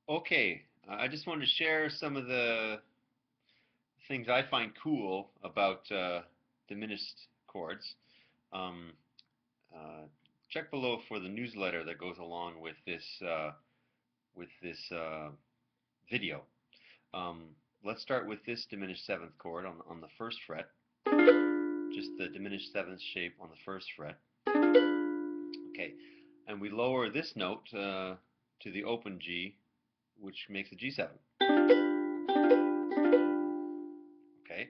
Okay, I just wanted to share some of the things I find cool about diminished chords. Um, uh, Check below for the newsletter that goes along with this video. Um, let's start with this diminished seventh chord on the first fret, just the diminished seventh shape on the first fret. Okay, and we lower this note to the open G, which makes a G7. Okay,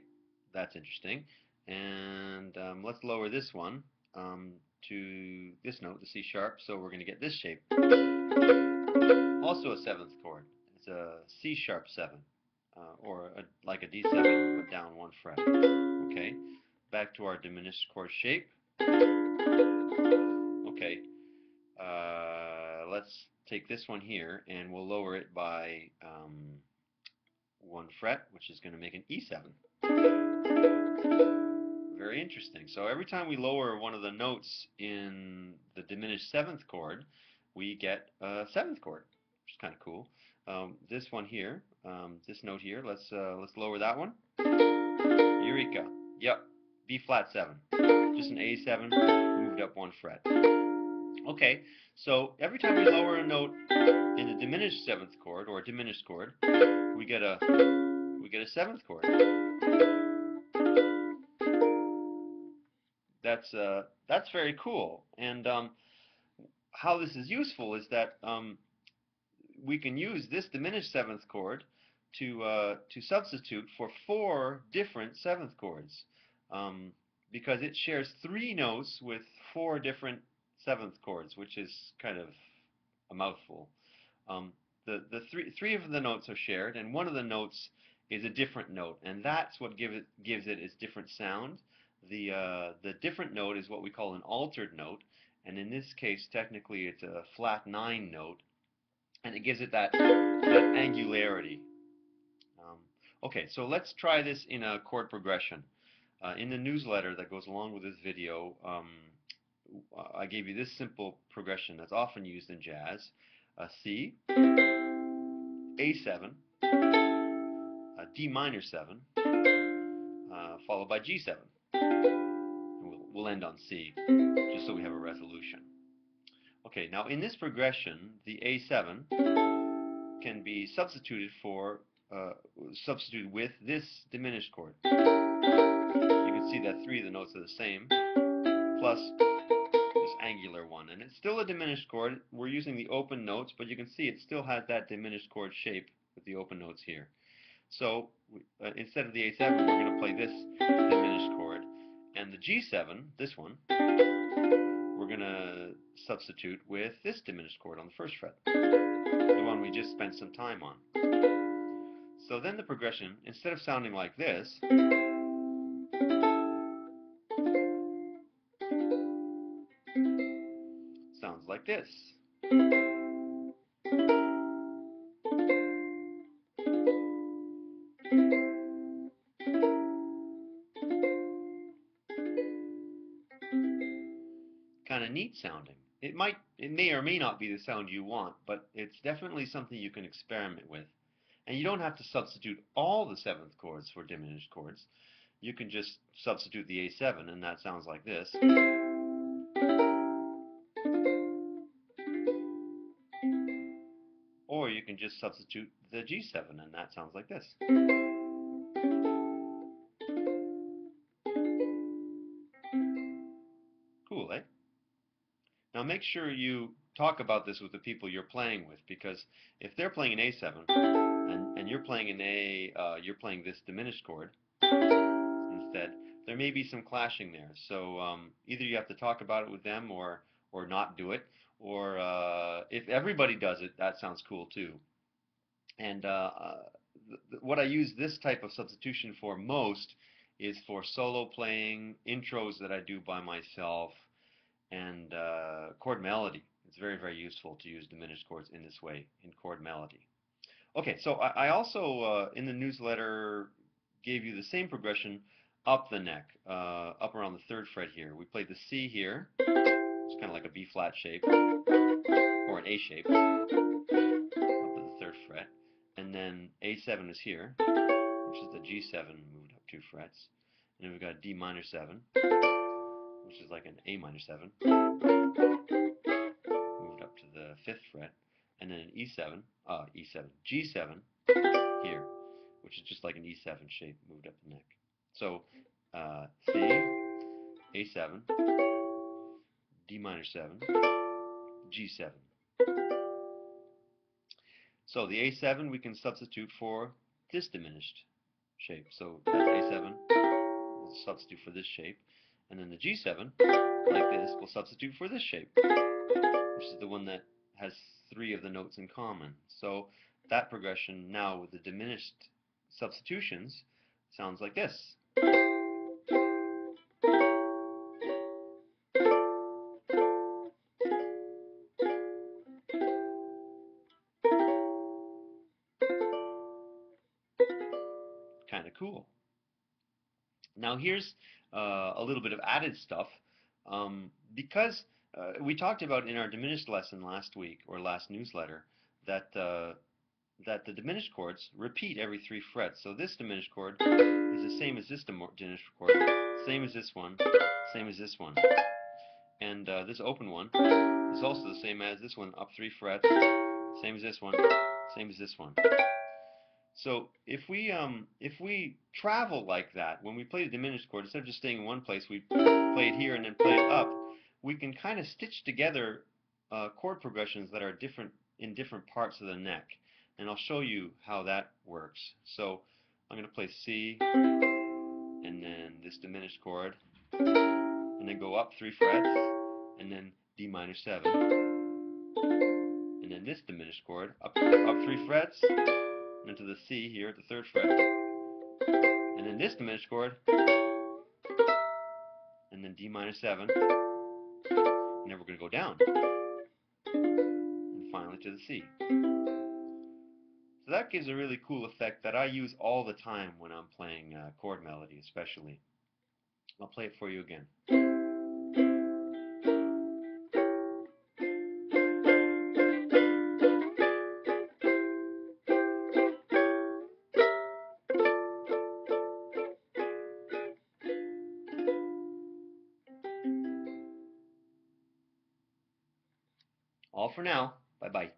that's interesting. And let's lower this one um, to this note, the C sharp. So we're going to get this shape. Also a seventh chord. It's a C sharp 7, or like a D7, but down one fret. Okay, back to our diminished chord shape. Okay, let's take this one here and we'll lower it by one fret, which is going to make an E7. Very interesting. So every time we lower one of the notes in the diminished seventh chord, we get a seventh chord, which is kind of cool. This one here, this note here, let's lower that one. Eureka. Yep, B flat 7. Just an A7 moved up one fret. Okay, so every time we lower a note in the diminished seventh chord or a diminished chord, we get a seventh chord. That's very cool. And how this is useful is that we can use this diminished seventh chord to substitute for 4 different seventh chords, because it shares 3 notes with 4 different seventh chords, which is kind of a mouthful. The three of the notes are shared, and one of the notes is a different note, and that's what gives it its different sound. The different note is what we call an altered note, and in this case, technically, it's a flat 9 note, and it gives it that angularity. Okay, so let's try this in a chord progression. In the newsletter that goes along with this video, I gave you this simple progression that's often used in jazz: C, A7, D minor 7, followed by G7. We'll end on C, just so we have a resolution. Okay, now in this progression, the A7 can be substituted with this diminished chord. You can see that 3 of the notes are the same, plus this angular one. And it's still a diminished chord. We're using the open notes, but you can see it still has that diminished chord shape with the open notes here. So instead of the A7, we're going to play this diminished chord. And the G7, this one, we're going to substitute with this diminished chord on the first fret, the one we just spent some time on. So then the progression, instead of sounding like this, sounds like this. Kind of neat sounding. It may or may not be the sound you want, but it's definitely something you can experiment with. And you don't have to substitute all the seventh chords for diminished chords. You can just substitute the A7 and that sounds like this. Or you can just substitute the G7 and that sounds like this. Cool, eh? Now make sure you talk about this with the people you're playing with, because if they're playing an A7 and you're playing you're playing this diminished chord instead, there may be some clashing there. So either you have to talk about it with them or not do it, or if everybody does it, that sounds cool too. And what I use this type of substitution for most is for solo playing, intros that I do by myself, and chord melody. It's very, very useful to use diminished chords in this way, in chord melody. Okay, so I also, in the newsletter, gave you the same progression up the neck, up around the 3rd fret here. We played the C here. It's kind of like a B flat shape, or an A shape, up to the 3rd fret. and then A7 is here, which is the G7 moved up 2 frets, and then we've got D minor 7, which is like an A minor 7, moved up to the 5th fret, and then an E7, G7 here, which is just like an E7 shape moved up the neck. So C, A7, D minor 7, G7. So the A7 we can substitute for this diminished shape. So that's A7. We'll substitute for this shape. And then the G7, like this, will substitute for this shape, which is the one that has 3 of the notes in common. So that progression now with the diminished substitutions sounds like this. Kind of cool. Now here's a little bit of added stuff. Because we talked about in our diminished lesson last week, or last newsletter, that that the diminished chords repeat every 3 frets. So this diminished chord is the same as this diminished chord, same as this one, same as this one. And this open one is also the same as this one, up 3 frets, same as this one, same as this one. So if we travel like that, when we play the diminished chord, instead of just staying in one place, we play it here and then play it up, we can kind of stitch together chord progressions that are different in different parts of the neck. And I'll show you how that works. So I'm going to play C, and then this diminished chord, and then go up 3 frets, and then D minor 7, and then this diminished chord, up 3 frets, and into the C here at the 3rd fret, and then this diminished chord, and then D minor 7, and then we're going to go down, and finally to the C. So that gives a really cool effect that I use all the time when I'm playing chord melody especially. I'll play it for you again. All for now. Bye-bye.